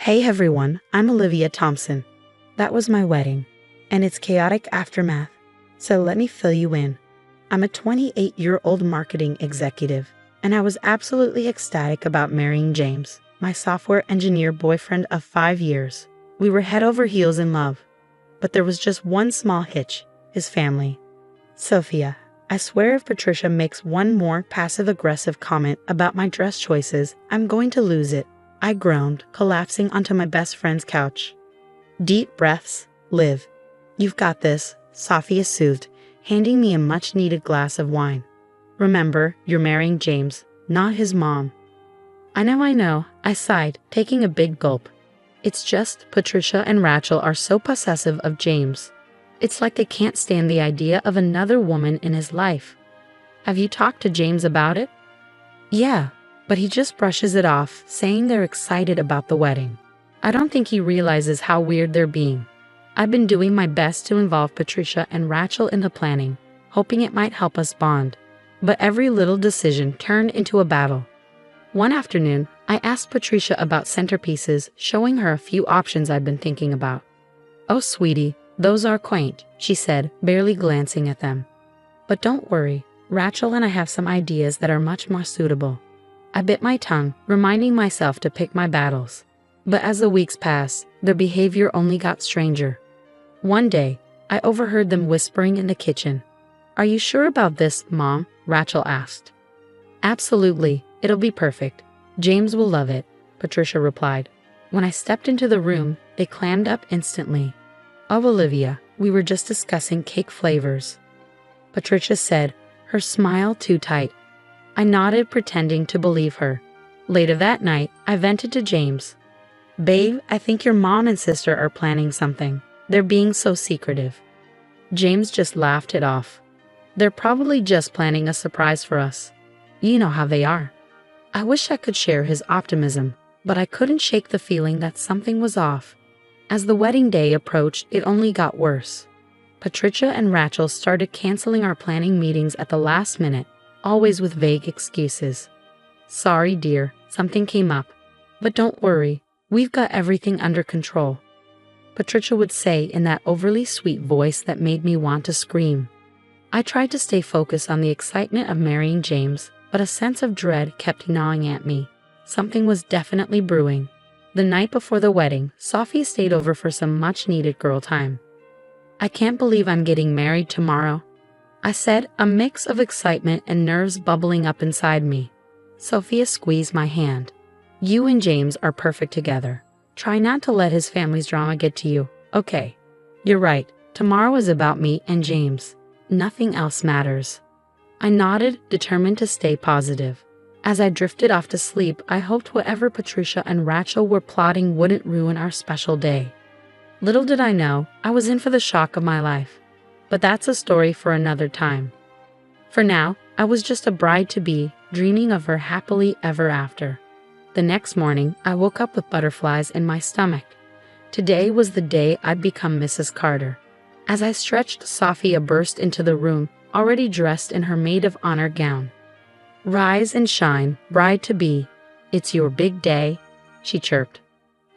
Hey everyone, I'm Olivia Thompson. That was my wedding, and its chaotic aftermath. So let me fill you in. I'm a 28-year-old marketing executive, and I was absolutely ecstatic about marrying James, my software engineer boyfriend of 5 years. We were head over heels in love. But there was just one small hitch: his family. Sophia, I swear if Patricia makes one more passive-aggressive comment about my dress choices, I'm going to lose it, I groaned, collapsing onto my best friend's couch. Deep breaths, Liv. You've got this, Sophia soothed, handing me a much-needed glass of wine. Remember, you're marrying James, not his mom. I know, I sighed, taking a big gulp. It's just Patricia and Rachel are so possessive of James. It's like they can't stand the idea of another woman in his life. Have you talked to James about it? Yeah, but he just brushes it off, saying they're excited about the wedding. I don't think he realizes how weird they're being. I've been doing my best to involve Patricia and Rachel in the planning, hoping it might help us bond. But every little decision turned into a battle. One afternoon, I asked Patricia about centerpieces, showing her a few options I'd been thinking about. Oh, sweetie, those are quaint, she said, barely glancing at them. But don't worry, Rachel and I have some ideas that are much more suitable. I bit my tongue, reminding myself to pick my battles. But as the weeks passed, their behavior only got stranger. One day, I overheard them whispering in the kitchen. Are you sure about this, Mom? Rachel asked. Absolutely, it'll be perfect. James will love it, Patricia replied. When I stepped into the room, they clammed up instantly. Oh, Olivia, we were just discussing cake flavors, Patricia said, her smile too tight. I nodded, pretending to believe her. Later that night, I vented to James. Babe, I think your mom and sister are planning something. They're being so secretive. James just laughed it off. They're probably just planning a surprise for us. You know how they are. I wish I could share his optimism, but I couldn't shake the feeling that something was off. As the wedding day approached, it only got worse. Patricia and Rachel started canceling our planning meetings at the last minute, always with vague excuses. Sorry, dear, something came up. But don't worry, we've got everything under control, Patricia would say in that overly sweet voice that made me want to scream. I tried to stay focused on the excitement of marrying James, but a sense of dread kept gnawing at me. Something was definitely brewing. The night before the wedding, Sophie stayed over for some much-needed girl time. I can't believe I'm getting married tomorrow, I said, a mix of excitement and nerves bubbling up inside me. Sophia squeezed my hand. You and James are perfect together. Try not to let his family's drama get to you, okay? You're right, tomorrow is about me and James. Nothing else matters. I nodded, determined to stay positive. As I drifted off to sleep, I hoped whatever Patricia and Rachel were plotting wouldn't ruin our special day. Little did I know, I was in for the shock of my life. But that's a story for another time. For now, I was just a bride-to-be, dreaming of her happily ever after. The next morning, I woke up with butterflies in my stomach. Today was the day I'd become Mrs. Carter. As I stretched, Sophia burst into the room, already dressed in her maid of honor gown. Rise and shine, bride-to-be. It's your big day, she chirped.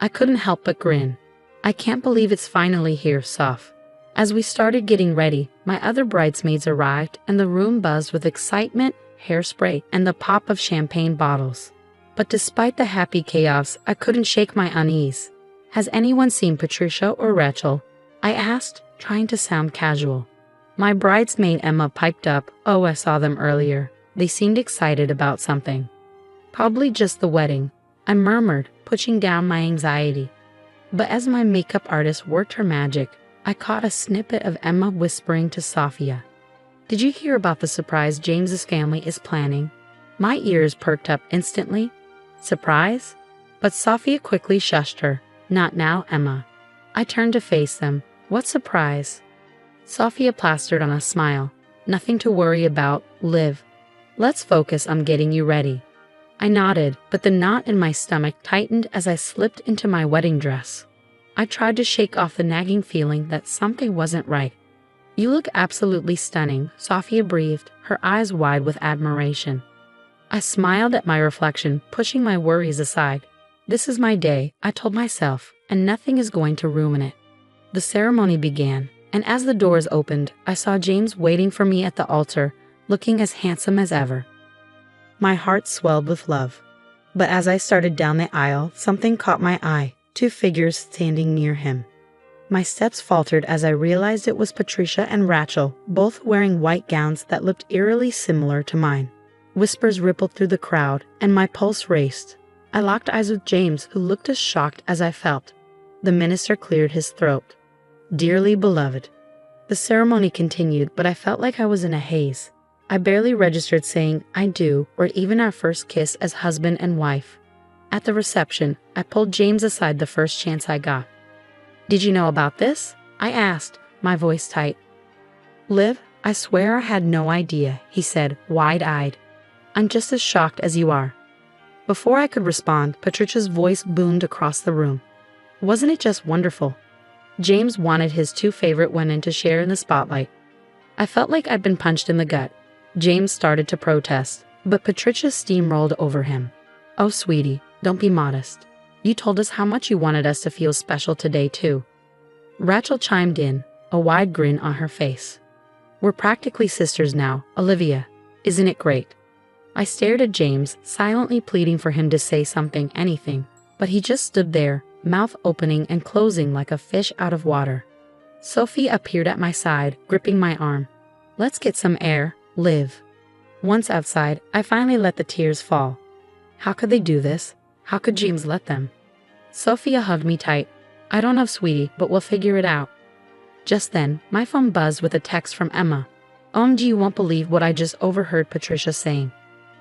I couldn't help but grin. I can't believe it's finally here, Soph. As we started getting ready, my other bridesmaids arrived and the room buzzed with excitement, hairspray, and the pop of champagne bottles. But despite the happy chaos, I couldn't shake my unease. Has anyone seen Patricia or Rachel? I asked, trying to sound casual. My bridesmaid Emma piped up, Oh, I saw them earlier. They seemed excited about something. Probably just the wedding, I murmured, pushing down my anxiety. But as my makeup artist worked her magic, I caught a snippet of Emma whispering to Sophia. Did you hear about the surprise James's family is planning? My ears perked up instantly. Surprise? But Sophia quickly shushed her. Not now, Emma. I turned to face them. What surprise? Sophia plastered on a smile. Nothing to worry about, Liv. Let's focus on getting you ready. I nodded, but the knot in my stomach tightened as I slipped into my wedding dress. I tried to shake off the nagging feeling that something wasn't right. You look absolutely stunning, Sophia breathed, her eyes wide with admiration. I smiled at my reflection, pushing my worries aside. This is my day, I told myself, and nothing is going to ruin it. The ceremony began, and as the doors opened, I saw James waiting for me at the altar, looking as handsome as ever. My heart swelled with love. But as I started down the aisle, something caught my eye, 2 figures standing near him. My steps faltered as I realized it was Patricia and Rachel, both wearing white gowns that looked eerily similar to mine. Whispers rippled through the crowd, and my pulse raced. I locked eyes with James, who looked as shocked as I felt. The minister cleared his throat. Dearly beloved. The ceremony continued, but I felt like I was in a haze. I barely registered saying "I do" or even our first kiss as husband and wife. At the reception, I pulled James aside the first chance I got. "Did you know about this?" I asked, my voice tight. "Liv, I swear I had no idea," he said, wide-eyed. "I'm just as shocked as you are." Before I could respond, Patricia's voice boomed across the room. "Wasn't it just wonderful?" James wanted his 2 favorite women to share in the spotlight. I felt like I'd been punched in the gut. James started to protest, but Patricia steamrolled over him. "Oh, sweetie, don't be modest. You told us how much you wanted us to feel special today, too." Rachel chimed in, a wide grin on her face. "We're practically sisters now, Olivia. Isn't it great?" I stared at James, silently pleading for him to say something, anything, but he just stood there, mouth opening and closing like a fish out of water. Sophie appeared at my side, gripping my arm. "Let's get some air, Liv." Once outside, I finally let the tears fall. How could they do this? How could James let them? Sophia hugged me tight. "I don't know, sweetie, but we'll figure it out." Just then, my phone buzzed with a text from Emma. "OMG, you won't believe what I just overheard Patricia saying."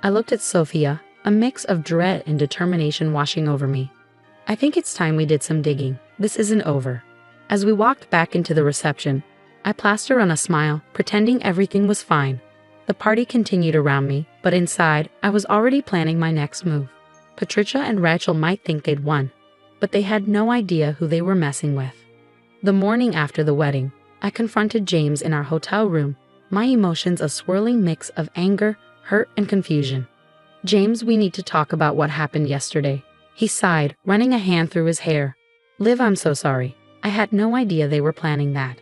I looked at Sophia, a mix of dread and determination washing over me. "I think it's time we did some digging. This isn't over." As we walked back into the reception, I plastered on a smile, pretending everything was fine. The party continued around me, but inside, I was already planning my next move. Patricia and Rachel might think they'd won, but they had no idea who they were messing with. The morning after the wedding, I confronted James in our hotel room, my emotions a swirling mix of anger, hurt, and confusion. "James, we need to talk about what happened yesterday." He sighed, running a hand through his hair. "Liv, I'm so sorry. I had no idea they were planning that."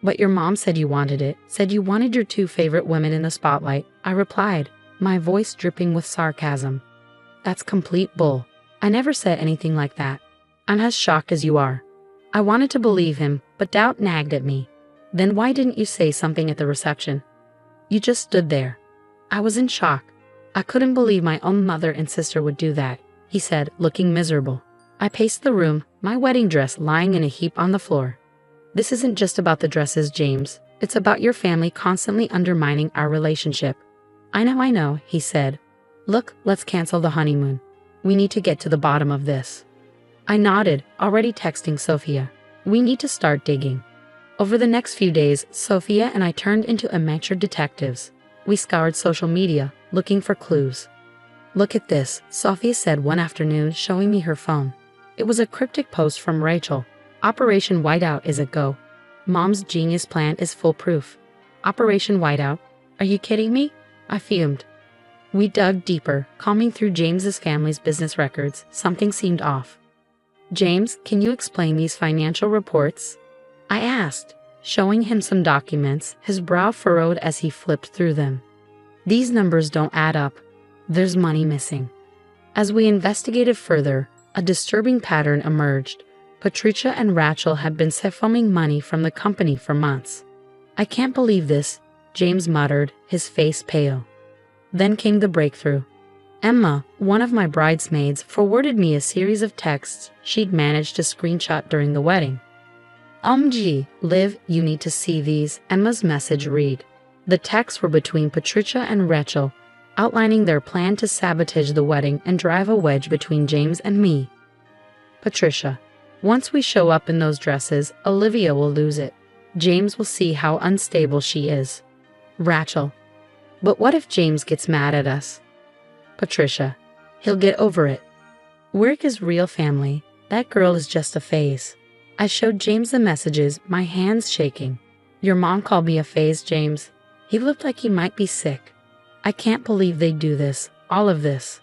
"But your mom said you wanted it, said you wanted your 2 favorite women in the spotlight," I replied, my voice dripping with sarcasm. "That's complete bull. I never said anything like that. I'm as shocked as you are." I wanted to believe him, but doubt nagged at me. "Then why didn't you say something at the reception?" "You just stood there." I was in shock. I couldn't believe my own mother and sister would do that, he said, looking miserable. I paced the room, my wedding dress lying in a heap on the floor. "This isn't just about the dresses, James. It's about your family constantly undermining our relationship." I know, he said. "Look, let's cancel the honeymoon. We need to get to the bottom of this." I nodded, already texting Sophia. "We need to start digging." Over the next few days, Sophia and I turned into amateur detectives. We scoured social media, looking for clues. "Look at this," Sophia said one afternoon, showing me her phone. It was a cryptic post from Rachel. "Operation Whiteout is a go. Mom's genius plan is foolproof." Operation Whiteout? Are you kidding me? I fumed. We dug deeper, combing through James's family's business records. Something seemed off. "James, can you explain these financial reports?" I asked, showing him some documents, his brow furrowed as he flipped through them. "These numbers don't add up. There's money missing." As we investigated further, a disturbing pattern emerged. Patricia and Rachel had been siphoning money from the company for months. "I can't believe this," James muttered, his face pale. Then came the breakthrough. Emma, one of my bridesmaids, forwarded me a series of texts she'd managed to screenshot during the wedding. "OMG, Liv, you need to see these," Emma's message read. The texts were between Patricia and Rachel, outlining their plan to sabotage the wedding and drive a wedge between James and me. Patricia: "Once we show up in those dresses, Olivia will lose it. James will see how unstable she is." Rachel: "But what if James gets mad at us?" Patricia: "He'll get over it. Work is real, family. That girl is just a phase." I showed James the messages, my hands shaking. "Your mom called me a phase, James. He looked like he might be sick. I can't believe they do this, all of this."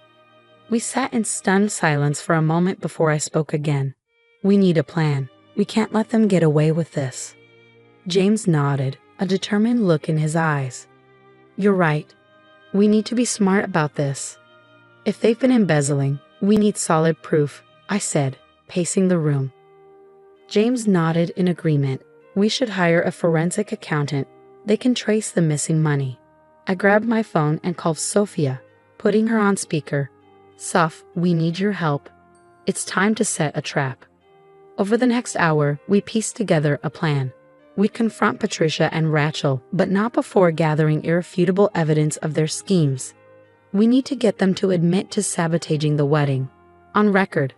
We sat in stunned silence for a moment before I spoke again. We need a plan. We can't let them get away with this. James nodded, a determined look in his eyes. You're right. We need to be smart about this. If they've been embezzling, we need solid proof, I said, pacing the room. James nodded in agreement. We should hire a forensic accountant. They can trace the missing money. I grabbed my phone and called Sophia, putting her on speaker. Soph, we need your help. It's time to set a trap. Over the next hour, we pieced together a plan. We'd confront Patricia and Rachel, but not before gathering irrefutable evidence of their schemes. We need to get them to admit to sabotaging the wedding. On record,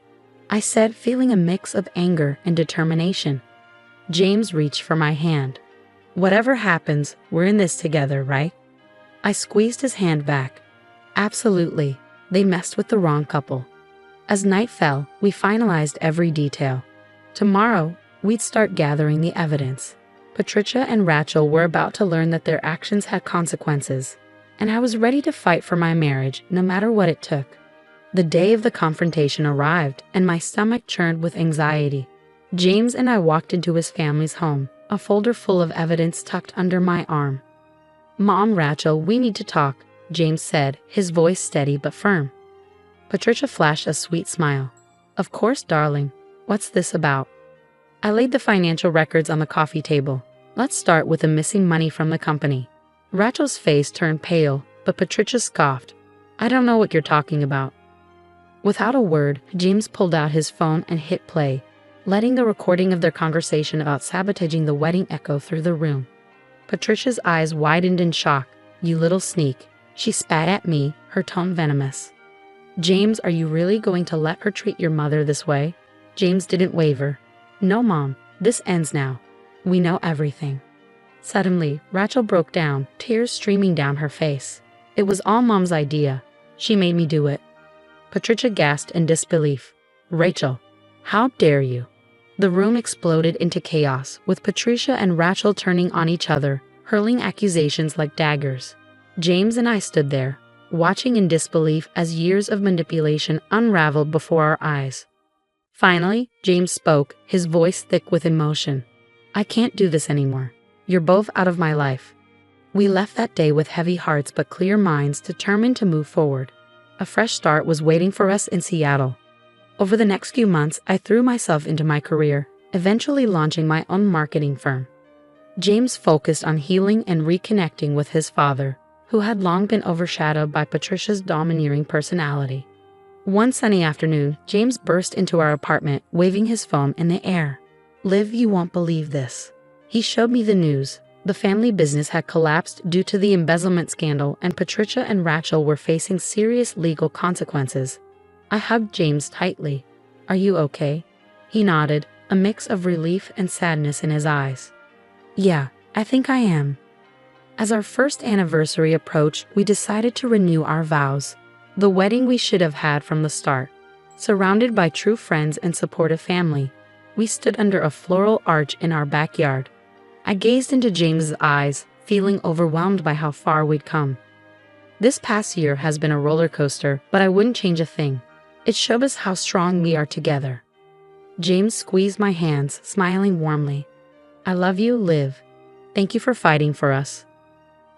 I said, feeling a mix of anger and determination. James reached for my hand. Whatever happens, we're in this together, right? I squeezed his hand back. Absolutely. They messed with the wrong couple. As night fell, we finalized every detail. Tomorrow, we'd start gathering the evidence. Patricia and Rachel were about to learn that their actions had consequences, and I was ready to fight for my marriage no matter what it took. The day of the confrontation arrived, and my stomach churned with anxiety. James and I walked into his family's home, a folder full of evidence tucked under my arm. Mom, Rachel, we need to talk, James said, his voice steady but firm. Patricia flashed a sweet smile. Of course, darling. What's this about? I laid the financial records on the coffee table. Let's start with the missing money from the company. Rachel's face turned pale, but Patricia scoffed. I don't know what you're talking about. Without a word, James pulled out his phone and hit play, letting the recording of their conversation about sabotaging the wedding echo through the room. Patricia's eyes widened in shock. You little sneak. She spat at me, her tone venomous. James, are you really going to let her treat your mother this way? James didn't waver. No, Mom, this ends now. We know everything. Suddenly, Rachel broke down, tears streaming down her face. It was all Mom's idea. She made me do it. Patricia gasped in disbelief. Rachel, how dare you? The room exploded into chaos, with Patricia and Rachel turning on each other, hurling accusations like daggers. James and I stood there, watching in disbelief as years of manipulation unraveled before our eyes. Finally, James spoke, his voice thick with emotion. I can't do this anymore. You're both out of my life. We left that day with heavy hearts but clear minds, determined to move forward. A fresh start was waiting for us in Seattle. Over the next few months, I threw myself into my career, eventually launching my own marketing firm. James focused on healing and reconnecting with his father, who had long been overshadowed by Patricia's domineering personality. One sunny afternoon, James burst into our apartment, waving his phone in the air. Liv, you won't believe this. He showed me the news. The family business had collapsed due to the embezzlement scandal, and Patricia and Rachel were facing serious legal consequences. I hugged James tightly. Are you okay? He nodded, a mix of relief and sadness in his eyes. Yeah, I think I am. As our first anniversary approached, we decided to renew our vows. The wedding we should have had from the start. Surrounded by true friends and supportive family, we stood under a floral arch in our backyard. I gazed into James's eyes, feeling overwhelmed by how far we'd come. This past year has been a roller coaster, but I wouldn't change a thing. It showed us how strong we are together. James squeezed my hands, smiling warmly. I love you, Liv. Thank you for fighting for us.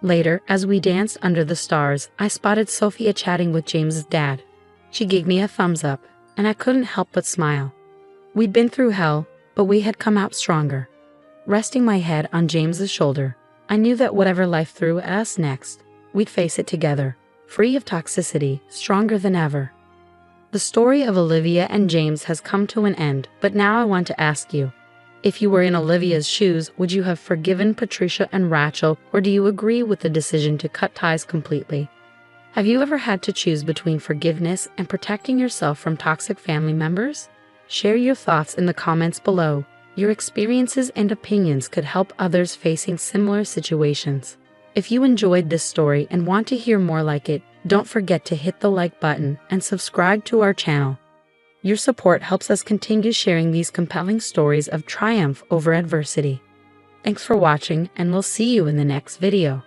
Later, as we danced under the stars, I spotted Sophia chatting with James's dad. She gave me a thumbs up, and I couldn't help but smile. We'd been through hell, but we had come out stronger. Resting my head on James's shoulder, I knew that whatever life threw at us next, we'd face it together, free of toxicity, stronger than ever. The story of Olivia and James has come to an end, but now I want to ask you, if you were in Olivia's shoes, would you have forgiven Patricia and Rachel, or do you agree with the decision to cut ties completely? Have you ever had to choose between forgiveness and protecting yourself from toxic family members? Share your thoughts in the comments below. Your experiences and opinions could help others facing similar situations. If you enjoyed this story and want to hear more like it, don't forget to hit the like button and subscribe to our channel. Your support helps us continue sharing these compelling stories of triumph over adversity. Thanks for watching, and we'll see you in the next video.